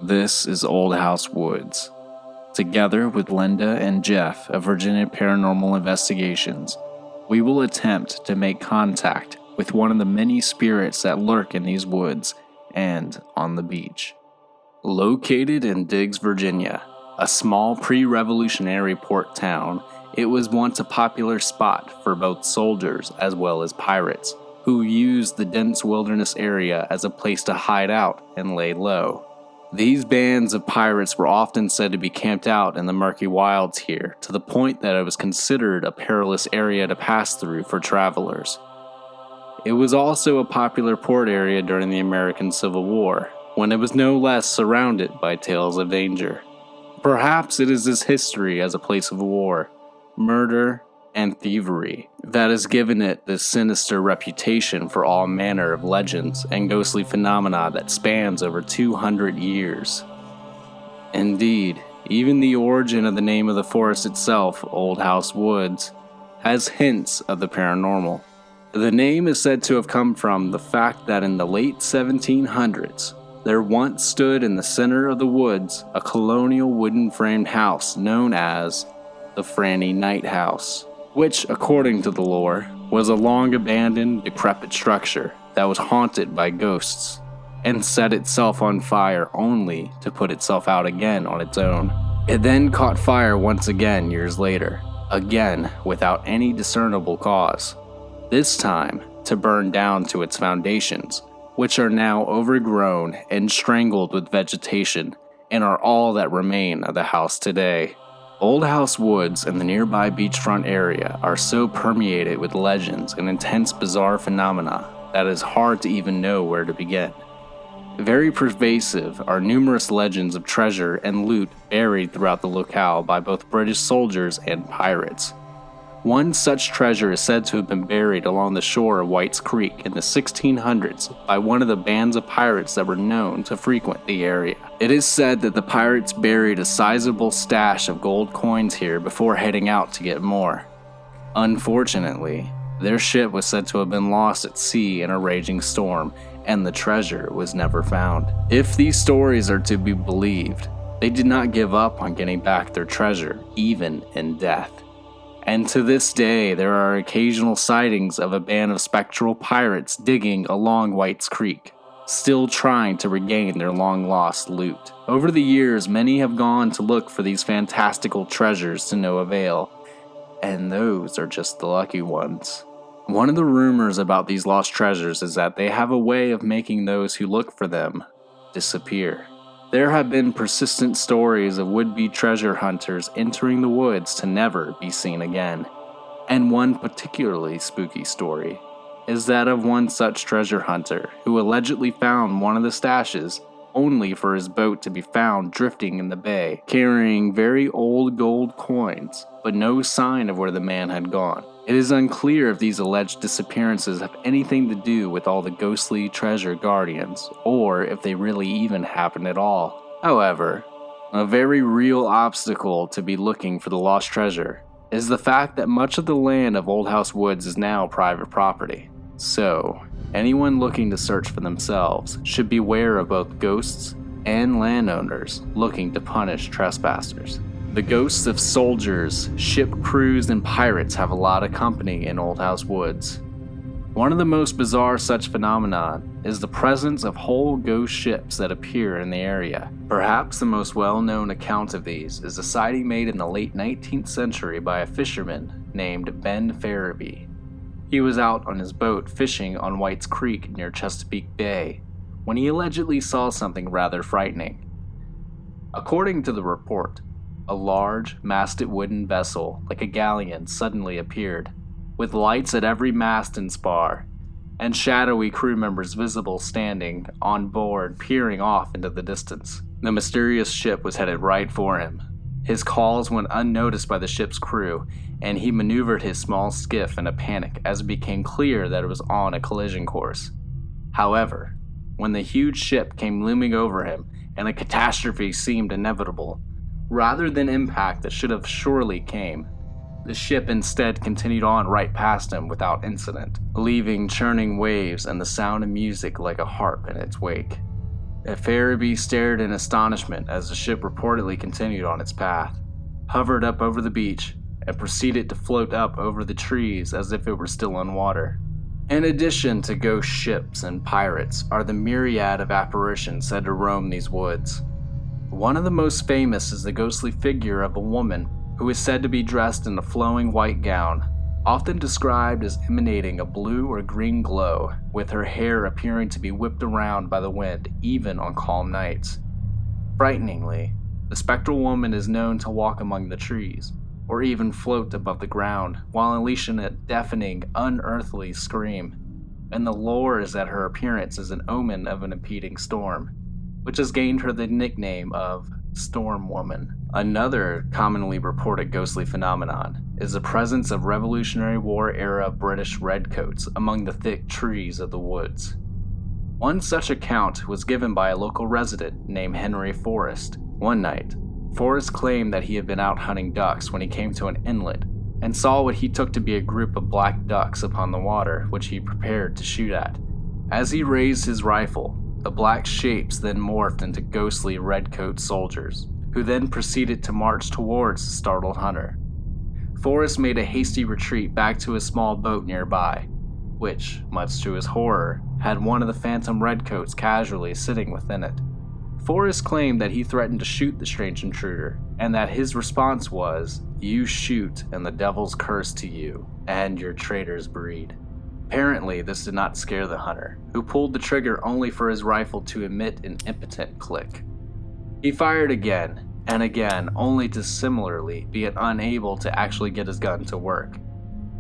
This is Old House Woods. Together with Linda and Jeff of Virginia Paranormal Investigations, we will attempt to make contact with one of the many spirits that lurk in these woods and on the beach. Located in Diggs, Virginia, a small pre-revolutionary port town, it was once a popular spot for both soldiers as well as pirates, who used the dense wilderness area as a place to hide out and lay low. These bands of pirates were often said to be camped out in the murky wilds here, to the point that it was considered a perilous area to pass through for travelers. It was also a popular port area during the American Civil War, when it was no less surrounded by tales of danger. Perhaps it is this history as a place of war, murder, and thievery that has given it this sinister reputation for all manner of legends and ghostly phenomena that spans over 200 years. Indeed, even the origin of the name of the forest itself, Old House Woods, has hints of the paranormal. The name is said to have come from the fact that in the late 1700s, there once stood in the center of the woods a colonial wooden framed house known as the Franny Night House, which, according to the lore, was a long abandoned, decrepit structure that was haunted by ghosts and set itself on fire only to put itself out again on its own. It then caught fire once again years later, again without any discernible cause, this time to burn down to its foundations, which are now overgrown and strangled with vegetation and are all that remain of the house today. Old House Woods and the nearby beachfront area are so permeated with legends and intense bizarre phenomena that it is hard to even know where to begin. Very pervasive are numerous legends of treasure and loot buried throughout the locale by both British soldiers and pirates. One such treasure is said to have been buried along the shore of White's Creek in the 1600s by one of the bands of pirates that were known to frequent the area. It is said that the pirates buried a sizable stash of gold coins here before heading out to get more. Unfortunately, their ship was said to have been lost at sea in a raging storm, and the treasure was never found. If these stories are to be believed, they did not give up on getting back their treasure, even in death. And to this day, there are occasional sightings of a band of spectral pirates digging along White's Creek, still trying to regain their long-lost loot. Over the years, many have gone to look for these fantastical treasures to no avail, and those are just the lucky ones. One of the rumors about these lost treasures is that they have a way of making those who look for them disappear. There have been persistent stories of would-be treasure hunters entering the woods to never be seen again. And one particularly spooky story is that of one such treasure hunter who allegedly found one of the stashes only for his boat to be found drifting in the bay, carrying very old gold coins, but no sign of where the man had gone. It is unclear if these alleged disappearances have anything to do with all the ghostly treasure guardians, or if they really even happen at all. However, a very real obstacle to be looking for the lost treasure is the fact that much of the land of Old House Woods is now private property. So, anyone looking to search for themselves should beware of both ghosts and landowners looking to punish trespassers. The ghosts of soldiers, ship crews, and pirates have a lot of company in Old House Woods. One of the most bizarre such phenomenon is the presence of whole ghost ships that appear in the area. Perhaps the most well-known account of these is a sighting made in the late 19th century by a fisherman named Ben Farabee. He was out on his boat fishing on White's Creek near Chesapeake Bay when he allegedly saw something rather frightening. According to the report, a large, masted wooden vessel, like a galleon, suddenly appeared, with lights at every mast and spar, and shadowy crew members visible standing on board peering off into the distance. The mysterious ship was headed right for him. His calls went unnoticed by the ship's crew, and he maneuvered his small skiff in a panic as it became clear that it was on a collision course. However, when the huge ship came looming over him and a catastrophe seemed inevitable, rather than impact that should have surely came, the ship instead continued on right past him without incident, leaving churning waves and the sound of music like a harp in its wake. Farabee stared in astonishment as the ship reportedly continued on its path, hovered up over the beach, and proceeded to float up over the trees as if it were still on water. In addition to ghost ships and pirates are the myriad of apparitions said to roam these woods. One of the most famous is the ghostly figure of a woman who is said to be dressed in a flowing white gown, often described as emanating a blue or green glow, with her hair appearing to be whipped around by the wind even on calm nights. Frighteningly, the spectral woman is known to walk among the trees, or even float above the ground while unleashing a deafening, unearthly scream, and the lore is that her appearance is an omen of an impending storm, which has gained her the nickname of Storm Woman. Another commonly reported ghostly phenomenon is the presence of Revolutionary War-era British redcoats among the thick trees of the woods. One such account was given by a local resident named Henry Forrest. One night, Forrest claimed that he had been out hunting ducks when he came to an inlet and saw what he took to be a group of black ducks upon the water, which he prepared to shoot at. As he raised his rifle, the black shapes then morphed into ghostly redcoat soldiers, who then proceeded to march towards the startled hunter. Forrest made a hasty retreat back to his small boat nearby, which, much to his horror, had one of the phantom redcoats casually sitting within it. Forrest claimed that he threatened to shoot the strange intruder, and that his response was, "You shoot and the devil's curse to you, and your traitor's breed." Apparently, this did not scare the hunter, who pulled the trigger only for his rifle to emit an impotent click. He fired again and again, only to similarly be unable to actually get his gun to work.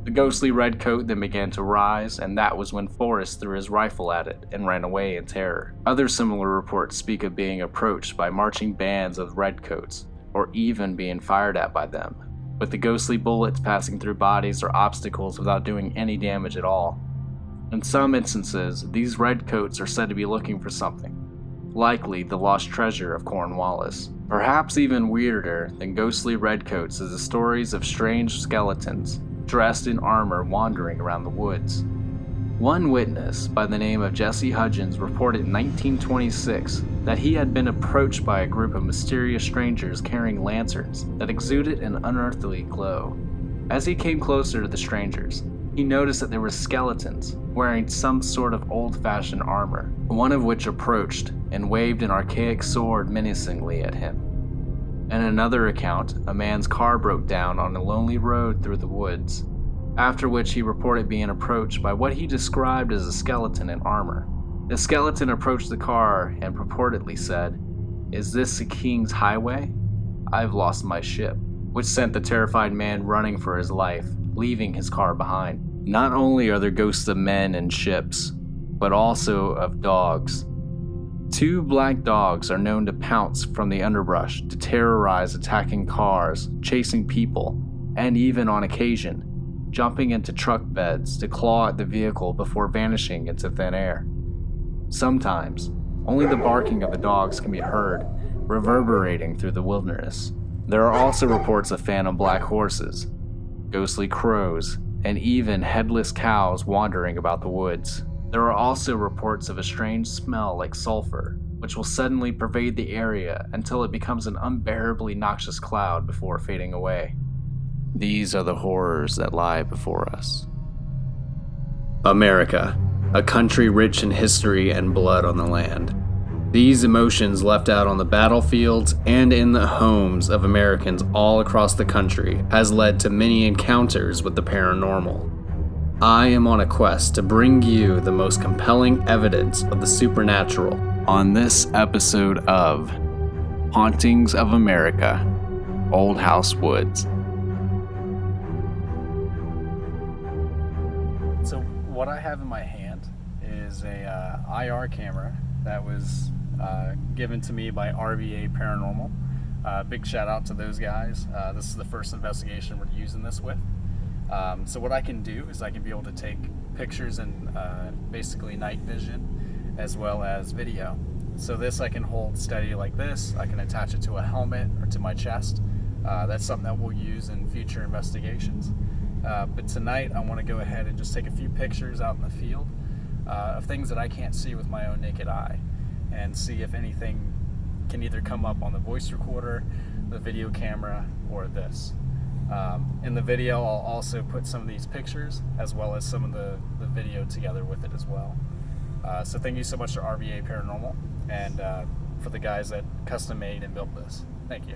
The ghostly redcoat then began to rise, and that was when Forrest threw his rifle at it and ran away in terror. Other similar reports speak of being approached by marching bands of redcoats, or even being fired at by them, with the ghostly bullets passing through bodies or obstacles without doing any damage at all. In some instances, these redcoats are said to be looking for something, likely the lost treasure of Cornwallis. Perhaps even weirder than ghostly redcoats is the stories of strange skeletons dressed in armor wandering around the woods. One witness, by the name of Jesse Hudgens, reported in 1926 that he had been approached by a group of mysterious strangers carrying lanterns that exuded an unearthly glow. As he came closer to the strangers, he noticed that there were skeletons wearing some sort of old-fashioned armor, one of which approached and waved an archaic sword menacingly at him. In another account, a man's car broke down on a lonely road through the woods, after which he reported being approached by what he described as a skeleton in armor. The skeleton approached the car and purportedly said, "Is this the King's Highway? I've lost my ship," which sent the terrified man running for his life, leaving his car behind. Not only are there ghosts of men and ships, but also of dogs. 2 black dogs are known to pounce from the underbrush to terrorize attacking cars, chasing people, and even on occasion, jumping into truck beds to claw at the vehicle before vanishing into thin air. Sometimes, only the barking of the dogs can be heard, reverberating through the wilderness. There are also reports of phantom black horses, ghostly crows, and even headless cows wandering about the woods. There are also reports of a strange smell like sulfur, which will suddenly pervade the area until it becomes an unbearably noxious cloud before fading away. These are the horrors that lie before us. America, a country rich in history and blood on the land. These emotions left out on the battlefields and in the homes of Americans all across the country has led to many encounters with the paranormal. I am on a quest to bring you the most compelling evidence of the supernatural on this episode of Hauntings of America, Old House Woods. So what I have in my hand is a IR camera that was given to me by RVA Paranormal. Big shout out to those guys. This is the first investigation we're using this with. So what I can do is I can be able to take pictures in basically night vision as well as video. So this I can hold steady like this. I can attach it to a helmet or to my chest. That's something that we'll use in future investigations. But tonight I want to go ahead and just take a few pictures out in the field of things that I can't see with my own naked eye. and see if anything can either come up on the voice recorder, the video camera, or this. In the video, I'll also put some of these pictures as well as some of the video together with it as well. So thank you so much to RVA Paranormal and for the guys that custom made and built this. Thank you.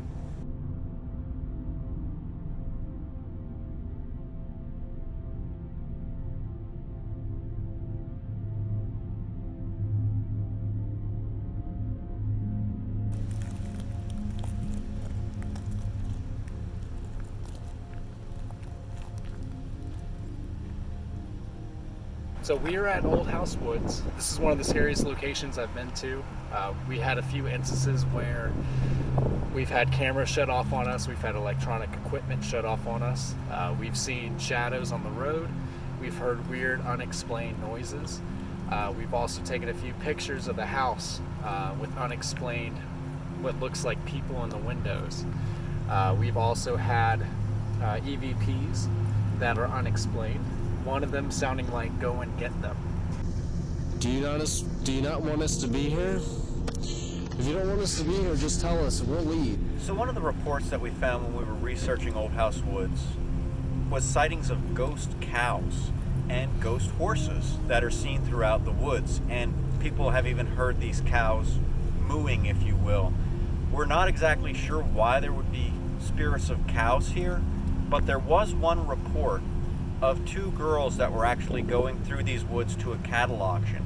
So we are at Old House Woods. This is one of the scariest locations I've been to. We had a few instances where we've had cameras shut off on us, we've had electronic equipment shut off on us, we've seen shadows on the road, we've heard weird unexplained noises. We've also taken a few pictures of the house with unexplained, what looks like people in the windows. We've also had EVPs that are unexplained. One of them sounding like "go and get them." Do you not want us to be here? If you don't want us to be here, just tell us and we'll leave. So one of the reports that we found when we were researching Old House Woods was sightings of ghost cows and ghost horses that are seen throughout the woods, and people have even heard these cows mooing, if you will. We're not exactly sure why there would be spirits of cows here, but there was one report of two girls that were actually going through these woods to a cattle auction,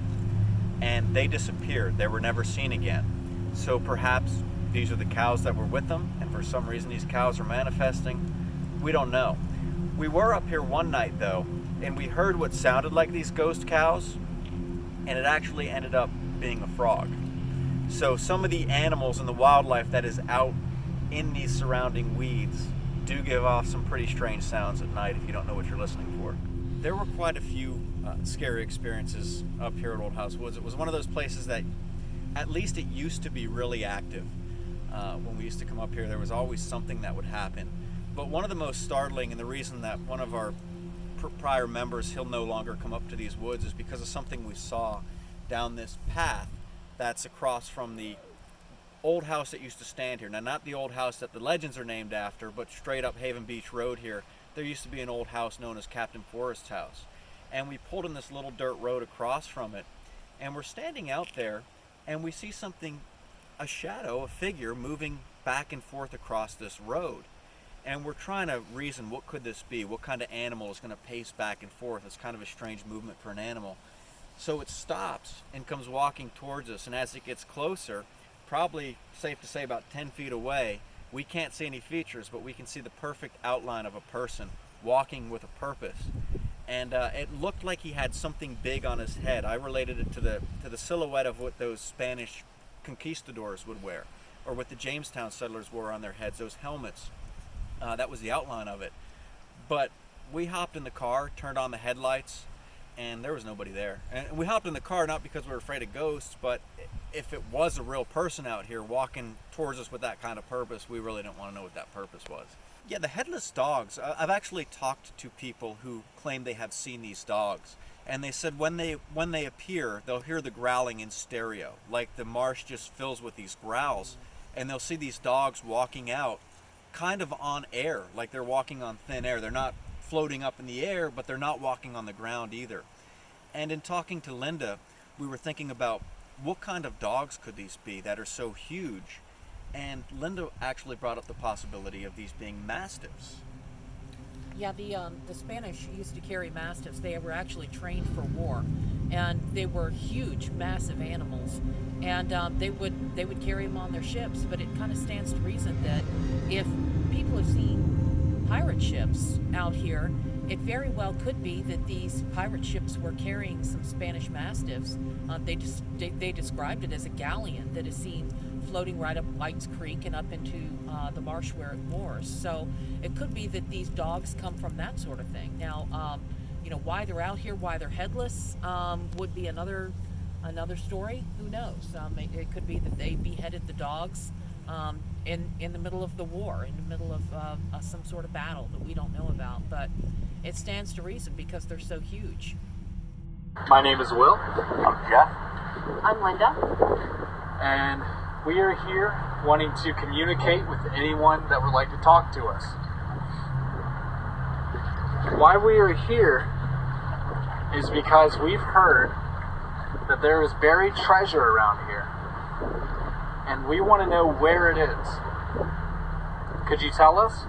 and they disappeared. They were never seen again. So perhaps these are the cows that were with them, and for some reason these cows are manifesting. We don't know. We were up here one night though, and we heard what sounded like these ghost cows, and it actually ended up being a frog. So some of the animals and the wildlife that is out in these surrounding weeds do give off some pretty strange sounds at night if you don't know what you're listening for. There were quite a few scary experiences up here at Old House Woods. It was one of those places that, at least it used to be really active. When we used to come up here, there was always something that would happen. But one of the most startling, and the reason that one of our prior members, he'll no longer come up to these woods, is because of something we saw down this path that's across from the old house that used to stand here. Now, not the old house that the legends are named after, but straight up Haven Beach Road here, there used to be an old house known as Captain Forrest's house. And we pulled in this little dirt road across from it, and we're standing out there, and we see something, a shadow, a figure moving back and forth across this road. And we're trying to reason, what could this be? What kind of animal is going to pace back and forth? It's kind of a strange movement for an animal. So it stops and comes walking towards us, and as it gets closer, probably safe to say about 10 feet away, we can't see any features, but we can see the perfect outline of a person walking with a purpose. And it looked like he had something big on his head. I related it to the silhouette of what those Spanish conquistadors would wear, or what the Jamestown settlers wore on their heads, those helmets. That was the outline of it. But we hopped in the car, turned on the headlights, and there was nobody there. And we hopped in the car not because we were afraid of ghosts, but if it was a real person out here walking towards us with that kind of purpose, we really didn't want to know what that purpose was. Yeah, the Headless Dogs, I've actually talked to people who claim they have seen these dogs, and they said when they appear, they'll hear the growling in stereo, like the marsh just fills with these growls, and they'll see these dogs walking out kind of on air, like they're walking on thin air. They're not floating up in the air, but they're not walking on the ground either. And in talking to Linda, we were thinking about what kind of dogs could these be that are so huge, and Linda actually brought up the possibility of these being mastiffs. Yeah, the Spanish used to carry mastiffs. They were actually trained for war, and they were huge, massive animals, and they would carry them on their ships. But it kind of stands to reason that if people have seen pirate ships out here, it very well could be that these pirate ships were carrying some Spanish mastiffs. They described it as a galleon that is seen floating right up White's Creek and up into the marsh where it moors. So it could be that these dogs come from that sort of thing. Now, why they're out here, why they're headless, would be another story. Who knows? It could be that they beheaded the dogs in the middle of the war, in the middle of some sort of battle that we don't know about. But it stands to reason because they're so huge. My name is Will. I'm Jeff. I'm Linda. and we are here wanting to communicate with anyone that would like to talk to us. Why we are here is because we've heard that there is buried treasure around here, and we want to know where it is. Could you tell us?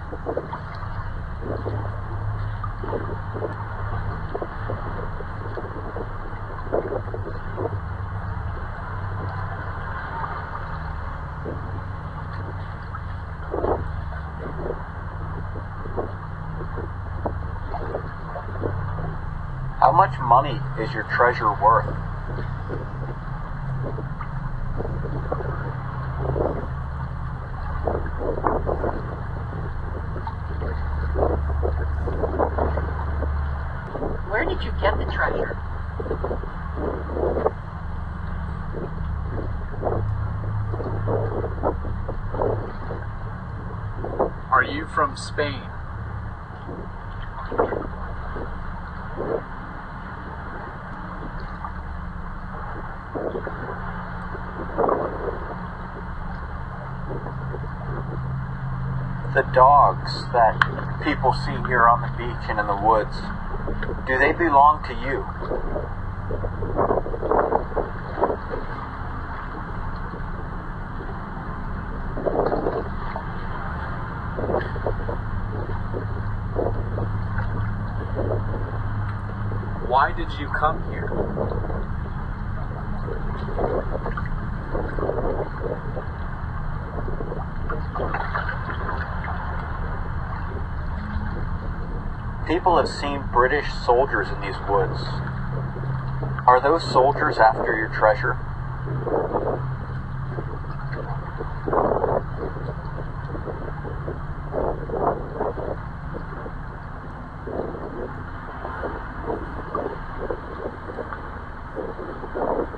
How much money is your treasure worth? Where did you get the treasure? Are you from Spain? The dogs that people see here on the beach and in the woods, do they belong to you? Why did you come here? People have seen British soldiers in these woods. Are those soldiers after your treasure?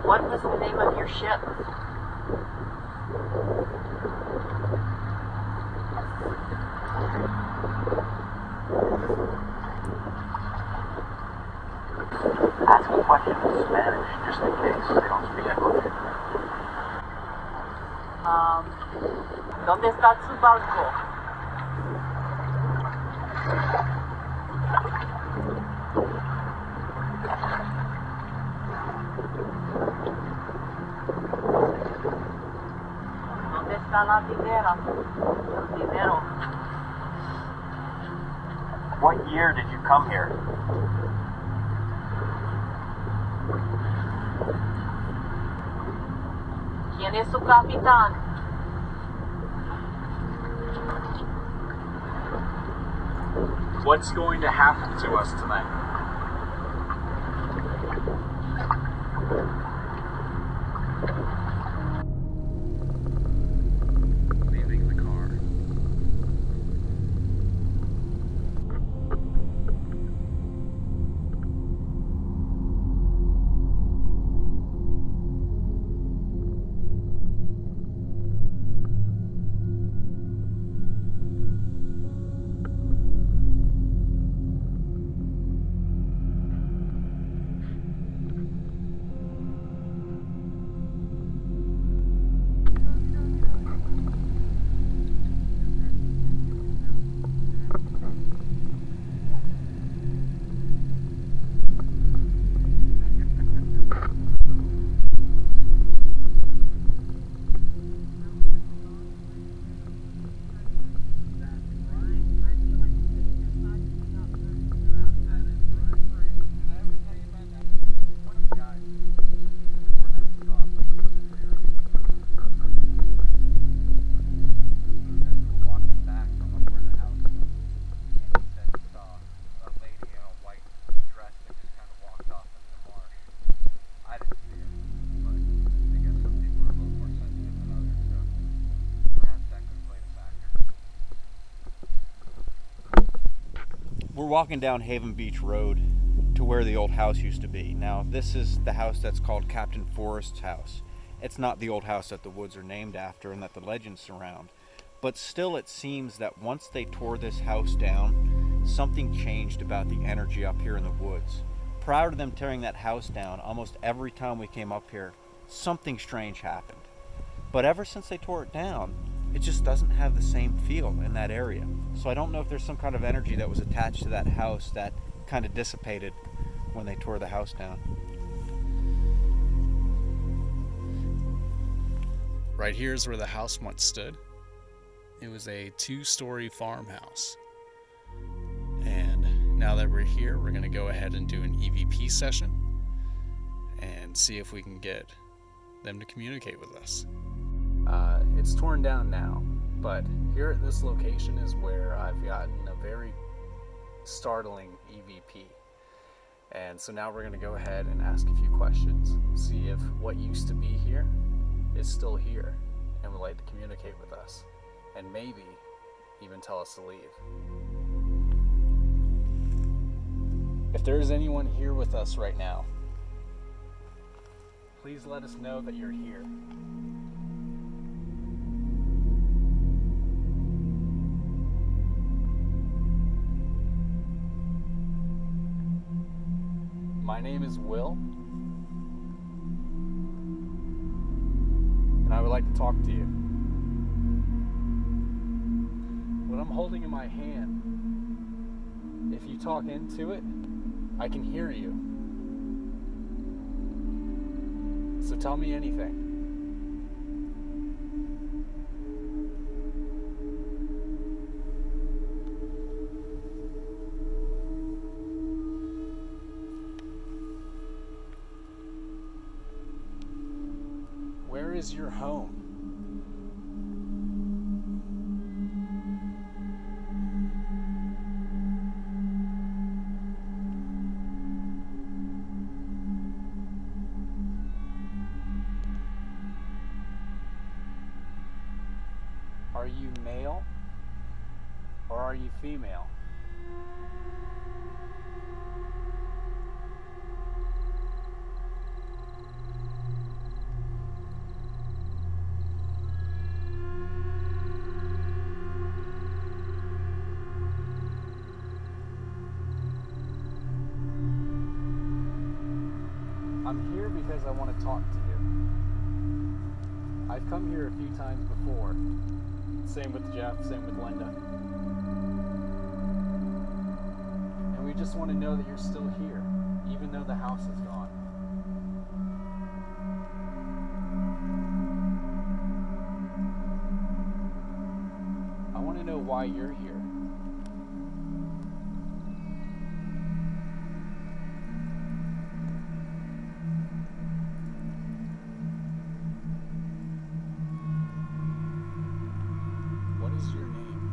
What was the name of your ship? Ask a question in Spanish, just in case they don't speak English. ¿Dónde está su barco? ¿Dónde está la dinero? El dinero. What year did you come here? ¿Quién es su capitán? What's going to happen to us tonight? Leaving the car. We're walking down Haven Beach Road to where the old house used to be. Now, this is the house that's called Captain Forrest's house. It's not the old house that the woods are named after and that the legends surround. But still, it seems that once they tore this house down, something changed about the energy up here in the woods. Prior to them tearing that house down, almost every time we came up here, something strange happened. But ever since they tore it down, it just doesn't have the same feel in that area. So I don't know if there's some kind of energy that was attached to that house that kind of dissipated when they tore the house down. Right here is where the house once stood. It was a 2-story farmhouse. And now that we're here, we're going to go ahead and do an EVP session and see if we can get them to communicate with us. It's torn down now, but here at this location is where I've gotten a very startling EVP. And so now we're going to go ahead and ask a few questions, see if what used to be here is still here and would like to communicate with us, and maybe even tell us to leave. If there is anyone here with us right now, please let us know that you're here. My name is Will, and I would like to talk to you. What I'm holding in my hand, if you talk into it, I can hear you. So tell me anything. Where is your home? Are you male or are you female? I'm here because I want to talk to you. I've come here a few times before. Same with Jeff, same with Linda. And we just want to know that you're still here, even though the house is gone. I want to know why you're here. What is your name?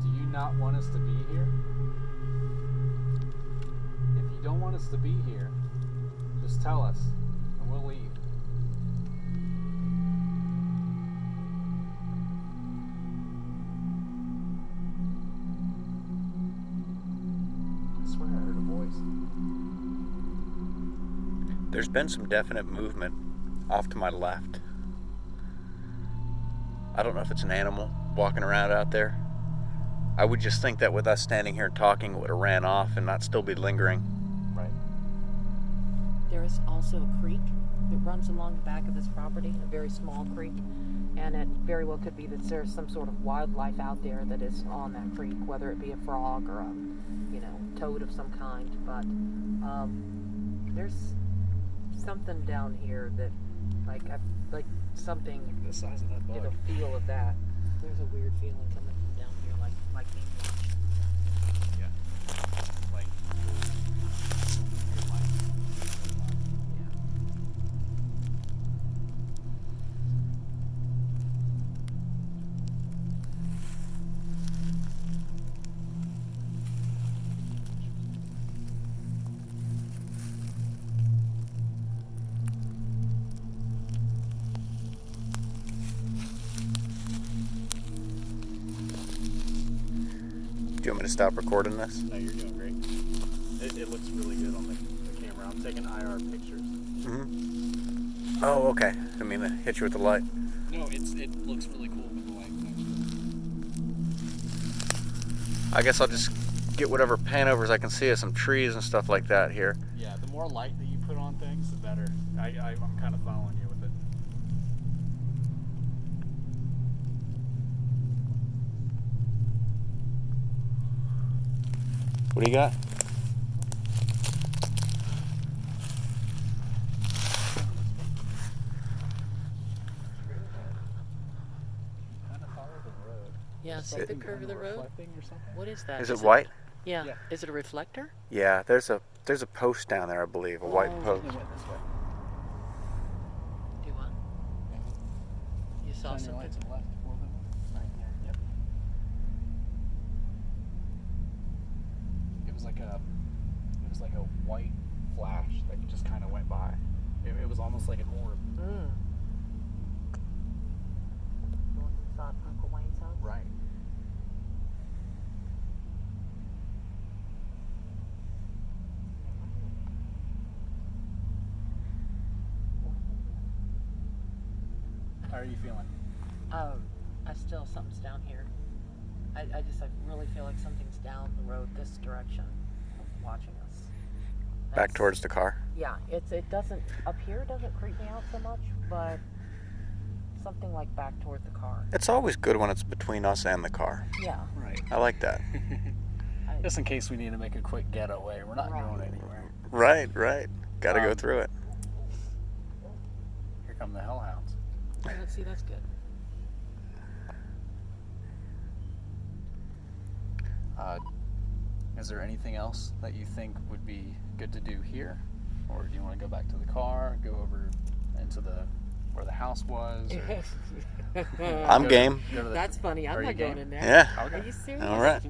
Do you not want us to be here? If you don't want us to be here, just tell us and we'll leave. I swear I heard a voice. There's been some definite movement off to my left. I don't know if it's an animal walking around out there. I would just think that with us standing here talking, it would have ran off and not still be lingering. Right. There is also a creek that runs along the back of this property, a very small creek, and it very well could be that there's some sort of wildlife out there that is on that creek, whether it be a frog or a, toad of some kind. But there's something down here that, like something, The size of that bug. get a feel of that. There's a weird feeling coming from down here, like being watched. Yeah. Like, Yeah. Do you want me to stop recording this? no, you're doing great. It looks really good on the camera. I'm taking IR pictures. Mm-hmm. Oh, okay. I mean, to hit you with the light. No, it looks really cool with the light. I guess I'll just get whatever panovers I can see of some trees and stuff like that here. Yeah, the more light that you put on things, the better. I'm kind of following you with it. What do you got? Yeah, see the curve of the road? What is that? Is it white? Yeah. Is it a reflector? Yeah, there's a post down there, I believe, a white post. Do what? You saw something? Lights to the left, a little bit more. Right there. Yep. It was like a white flash that just kind of went by. It was almost like an orb. Mm. The one you saw at Uncle Wayne's house? Right. How are you feeling? Something's down here. I really feel like something's down the road this direction, watching us. Back towards the car? Yeah, it doesn't, up here it doesn't creep me out so much, but something like back toward the car. It's always good when it's between us and the car. Yeah. Right. I like that. Just in case we need to make a quick getaway. We're not going anywhere. Right. Gotta go through it. Here come the Hellhounds. Let's see, that's good. Is there anything else that you think would be good to do here? Or do you want to go back to the car, go over into where the house was? Or I'm game. That's funny. I'm not going in there. Yeah. Are you serious? All right.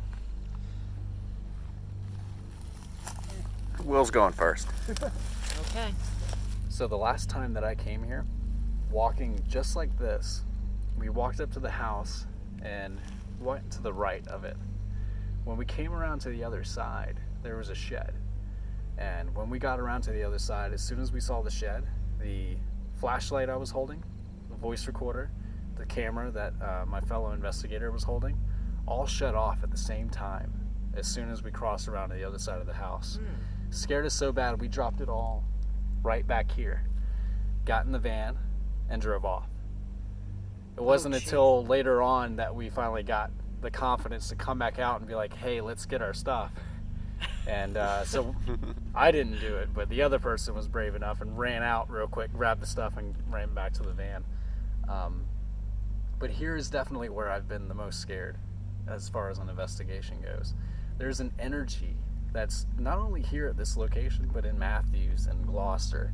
Will's going first. Okay. So the last time that I came here, walking just like this, we walked up to the house and went to the right of it. When we came around to the other side, there was a shed. And when we got around to the other side, as soon as we saw the shed, the flashlight I was holding, the voice recorder, the camera that my fellow investigator was holding, all shut off at the same time as soon as we crossed around to the other side of the house. Scared us so bad, we dropped it all right back here, got in the van, and drove off. It wasn't until later on that we finally got the confidence to come back out and be like, hey, let's get our stuff. And so I didn't do it, but the other person was brave enough and ran out real quick, grabbed the stuff, and ran back to the van. But here is definitely where I've been the most scared as far as an investigation goes. There's an energy that's not only here at this location, but in Matthews and Gloucester.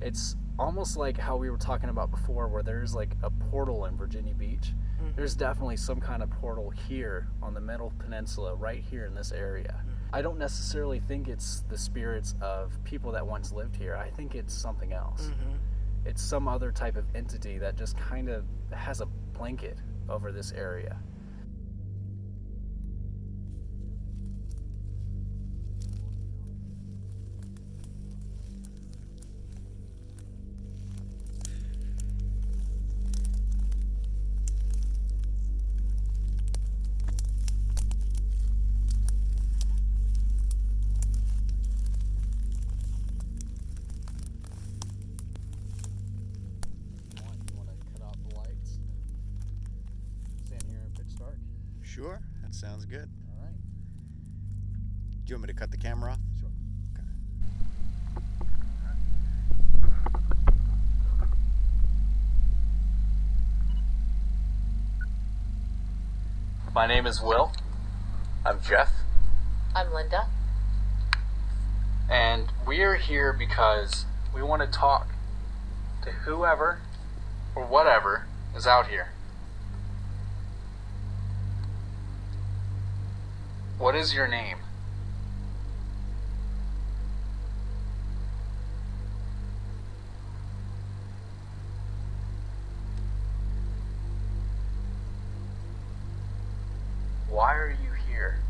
It's almost like how we were talking about before, where there's like a portal in Virginia Beach. There's definitely some kind of portal here on the Middle Peninsula, right here in this area. I don't necessarily think it's the spirits of people that once lived here. I think it's something else. It's some other type of entity that just kind of has a blanket over this area. Sure, that sounds good. All right. Do you want me to cut the camera off? Sure. Okay. My name is Will. I'm Jeff. I'm Linda. And we're here because we want to talk to whoever or whatever is out here. What is your name? Why are you here?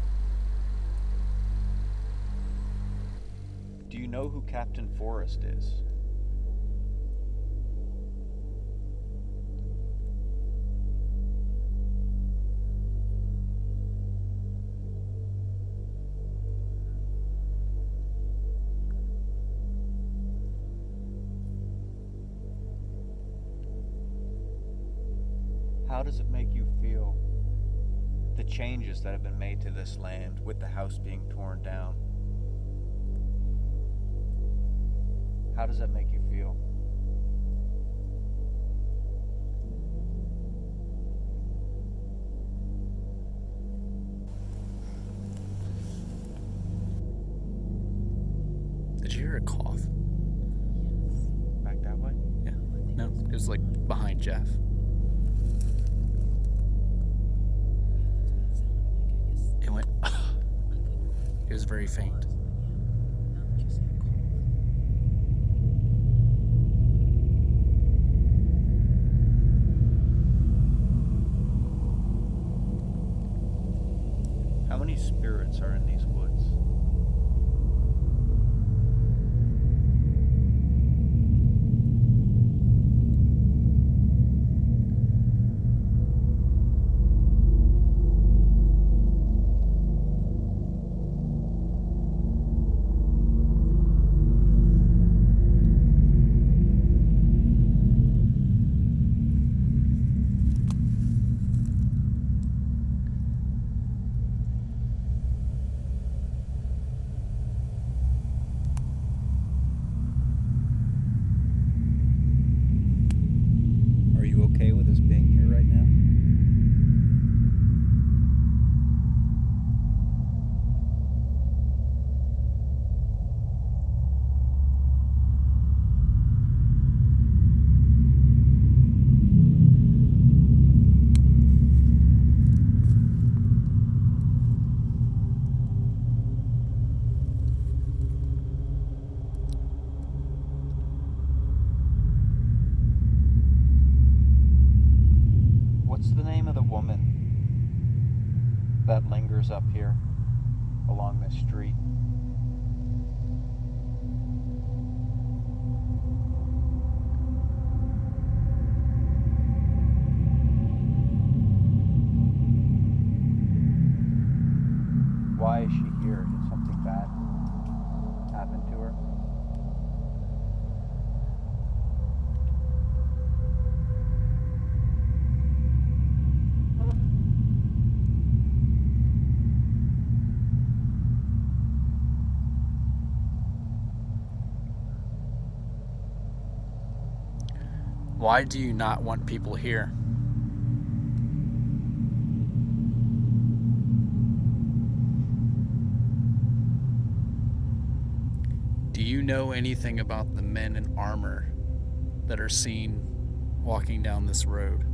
Do you know who Captain Forrest is? How does it make you feel, the changes that have been made to this land with the house being torn down? How does that make you feel? Did you hear a cough? Back that way? Yeah. No, it was like behind Jeff. It went. It was very faint. How many spirits are in these woods? Are you okay with us being here right now? What's the name of the woman that lingers up here along this street? Why is she here? Did something bad happen to her? Why do you not want people here? Do you know anything about the men in armor that are seen walking down this road?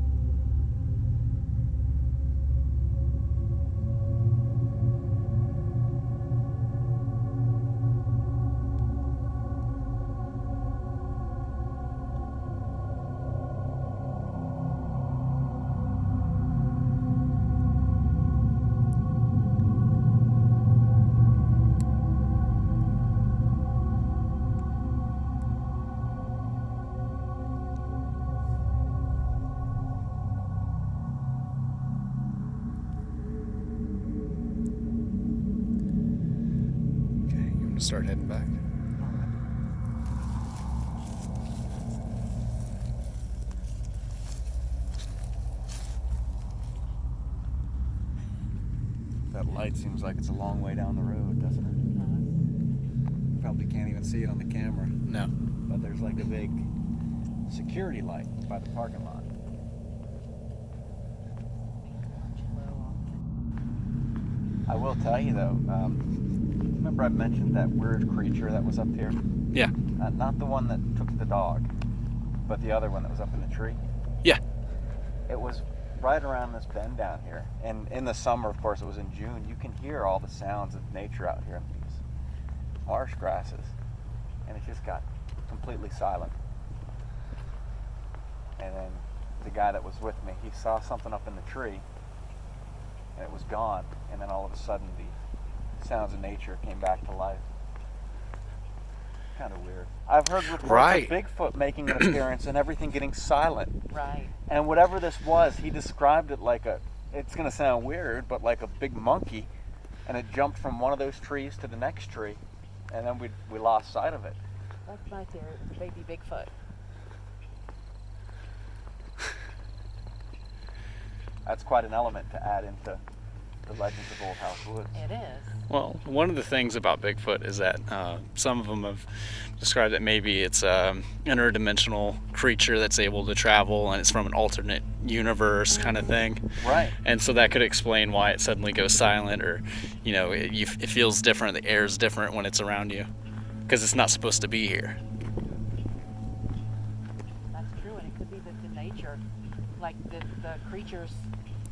Start heading back. That light seems like it's a long way down the road, doesn't it? Probably can't even see it on the camera. No. But there's like a big security light by the parking lot. I will tell you though, remember I mentioned that weird creature that was up here? Yeah. Not the one that took the dog, but the other one that was up in the tree. Yeah. It was right around this bend down here. And in the summer, of course, it was in June, you can hear all the sounds of nature out here in these marsh grasses. And it just got completely silent. And then the guy that was with me, he saw something up in the tree, and it was gone. And then all of a sudden, the sounds of nature came back to life. Kind of weird. I've heard reports of Bigfoot making an appearance and everything getting silent. Right. And whatever this was, he described it like it's going to sound weird, but like a big monkey. And it jumped from one of those trees to the next tree. And then we lost sight of it. That's my theory. It was a baby Bigfoot. That's quite an element to add into the legends of Old House Woods. It is. Well, one of the things about Bigfoot is that some of them have described that maybe it's an interdimensional creature that's able to travel and it's from an alternate universe kind of thing. Right. And so that could explain why it suddenly goes silent, or, you know, it feels different, the air is different when it's around you, because it's not supposed to be here. That's true, and it could be that the nature, like the creatures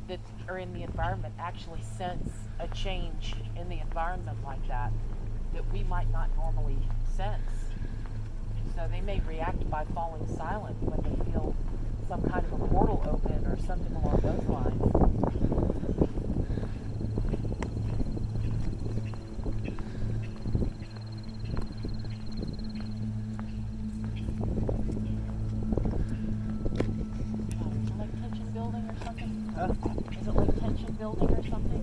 that are in the environment actually sense a change in the environment like that we might not normally sense. So they may react by falling silent when they feel some kind of a portal open or something along those lines. Like tension building or something? Huh? Is it like tension building or something?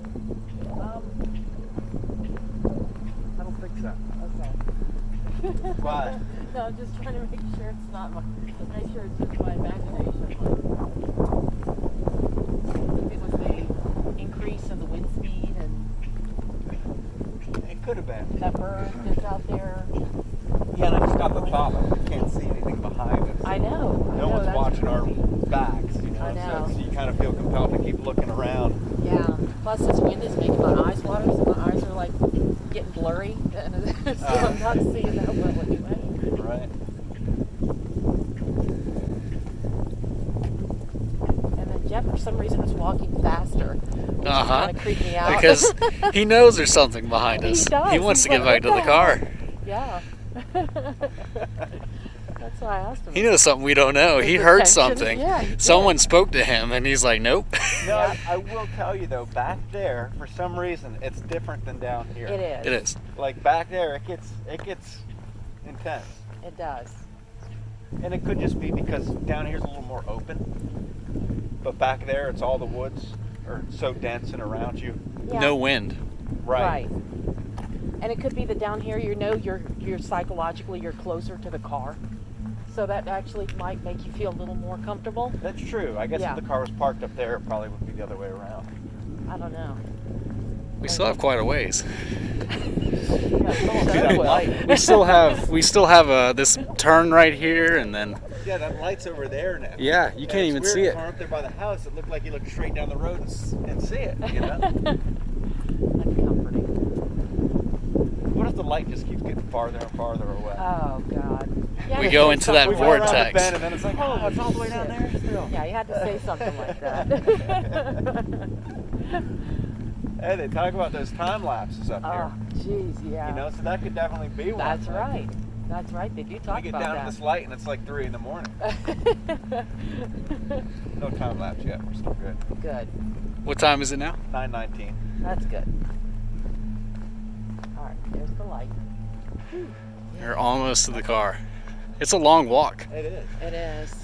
I don't think so. Okay. Why? No, I'm just trying to make sure it's not make sure it's just my imagination. Like, it was the increase in the wind speed and It could have been. that bird that's out there. Yeah, and I just got the thought that we can't see anything behind us. I know. No one's that's watching our crazy. backs, you know, I know. So you kind of feel compelled to keep looking around. Yeah. Plus, this wind is making my eyes water, so my eyes are like getting blurry, so I'm not seeing that well anyway. Right. And then Jeff, for some reason, is walking faster. Which kind of creeped me out. Because he knows there's something behind He us. does. He wants He's to get like, back to "What the the car. Yeah. That's why I asked him. He knows something we don't know. He His heard attention? something. Yeah, he did. Someone spoke to him, and he's like, nope. No, I will tell you though, back there, for some reason, it's different than down here. It is. It is. Like back there, it gets intense. It does. And it could just be because down here's a little more open. But back there, it's all the woods are so dense and around you. Yeah. No wind. Right. And it could be that down here, you're psychologically you're closer to the car, so that actually might make you feel a little more comfortable. That's true. I guess Yeah. if the car was parked up there, it probably would be the other way around. I don't know. We still have quite a ways. That light. We still have this turn right here, and then Yeah, that light's over there now. yeah, you can't even see it. Car up there by the house, it looked like you looked straight down the road and see it. You know. That's comforting. What if the light just keeps getting farther and farther away? Oh God. You had We to go say into that We something go like around the vortex. bend and then it's like, oh, it's all the way down there still. Yeah, you had to say something like that. Hey, they talk about those time lapses up Oh, here. jeez, yeah. You know, so that could definitely be one. That's right. That's right. They do We talk get about down that. to this light and it's like 3 in the morning. No time lapse yet. We're still good. Good. What time is it now? 9:19. That's good. All right. There's the light. We're almost to the car. It's a long walk. It is. It is.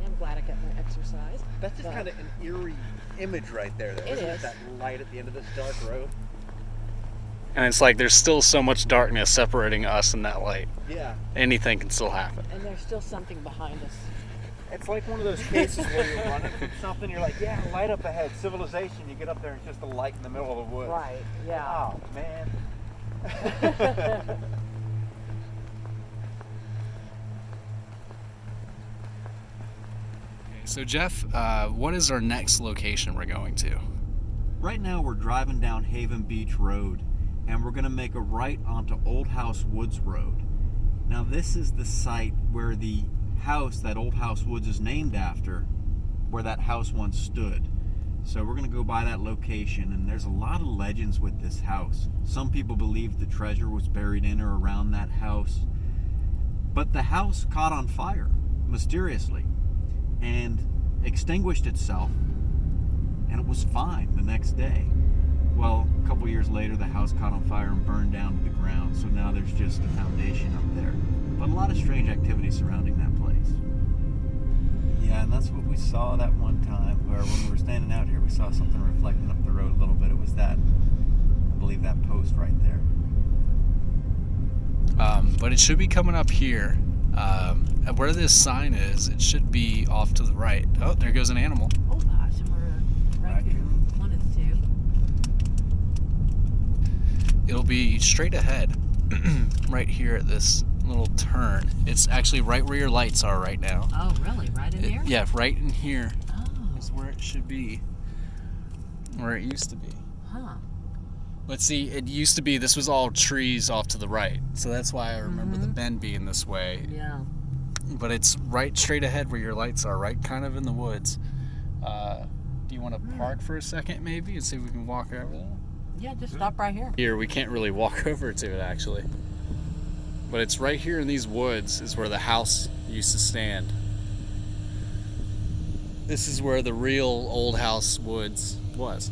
I'm glad I got my exercise. That's just But- kind of an eerie image right there, though. It Isn't is. That light at the end of this dark road. And it's like there's still so much darkness separating us and that light. Yeah. Anything can still happen. And there's still something behind us. It's like one of those cases where you're running from something, you're like, yeah, light up ahead, civilization. You get up there and it's just a light in the middle of the woods. Right. Yeah. Oh, man. So Jeff, what is our next location we're going to? Right now we're driving down Haven Beach Road and we're going to make a right onto Old House Woods Road. Now this is the site where the house that Old House Woods is named after, where that house once stood. So we're going to go by that location, and there's a lot of legends with this house. Some people believe the treasure was buried in or around that house, but the house caught on fire mysteriously and extinguished itself, and it was fine the next day. Well, a couple years later, the house caught on fire and burned down to the ground, so now there's just a foundation up there. But a lot of strange activity surrounding that place. Yeah, and that's what we saw that one time, where when we were standing out here, we saw something reflecting up the road a little bit. It was that, I believe, that post right there. But it should be coming up here. Where this sign is, it should be off to the right. Oh, there goes an animal. Oh gosh, a raccoon. One of the two. It'll be straight ahead, right here at this little turn. It's actually right where your lights are right now. Oh, really? Right in there? Yeah, right in here Oh. is where it should be. Where it used to be. Huh. Let's see, it used to be, this was all trees off to the right. So that's why I remember the bend being this way. Yeah. But it's right straight ahead where your lights are, right kind of in the woods. Do you want to park for a second maybe and see if we can walk over there? Yeah, just stop right here. Here, we can't really walk over to it actually. But it's right here in these woods is where the house used to stand. This is where the real old house woods was.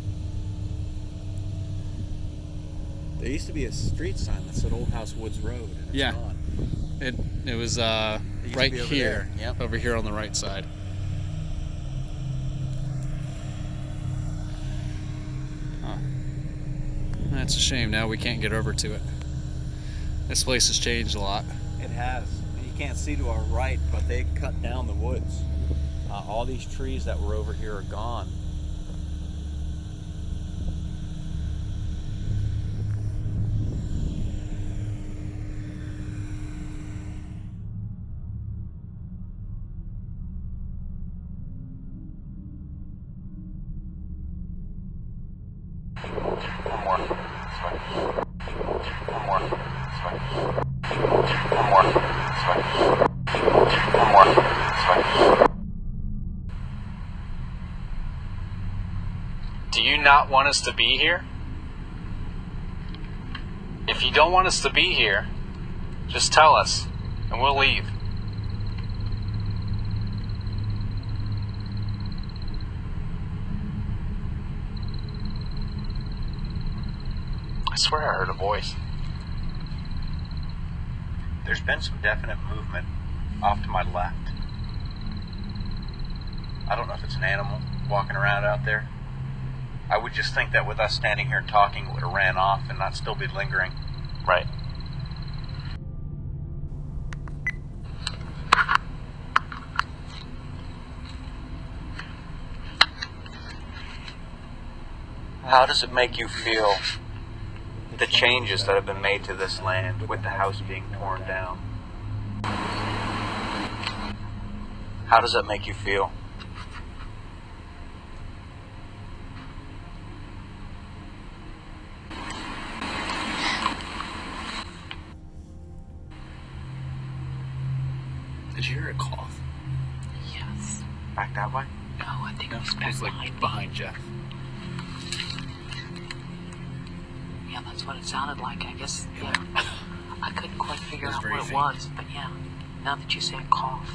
There used to be a street sign that said Old House Woods Road. And it's Yeah. gone. It was used to right be over here, there. Yep. over here on the right side. Huh. That's a shame. Now we can't get over to it. This place has changed a lot. It has. And you can't see to our right, but they cut down the woods. All these trees that were over here are gone. Do you not want us to be here? If you don't want us to be here, just tell us, and we'll leave. I swear I heard a voice. There's been some definite movement off to my left. I don't know if it's an animal walking around out there. I would just think that with us standing here and talking, it would have ran off and not still be lingering. Right. How does it make you feel, the changes that have been made to this land with the house being torn down? How does that make you feel? Did you hear a cough? Yes. Back that way? No, I think it was It back was like behind me. behind Jeff. Yeah, that's what it sounded like. I guess, yeah. I couldn't quite figure It was out very what it faint. was, but yeah. Now that you say a cough.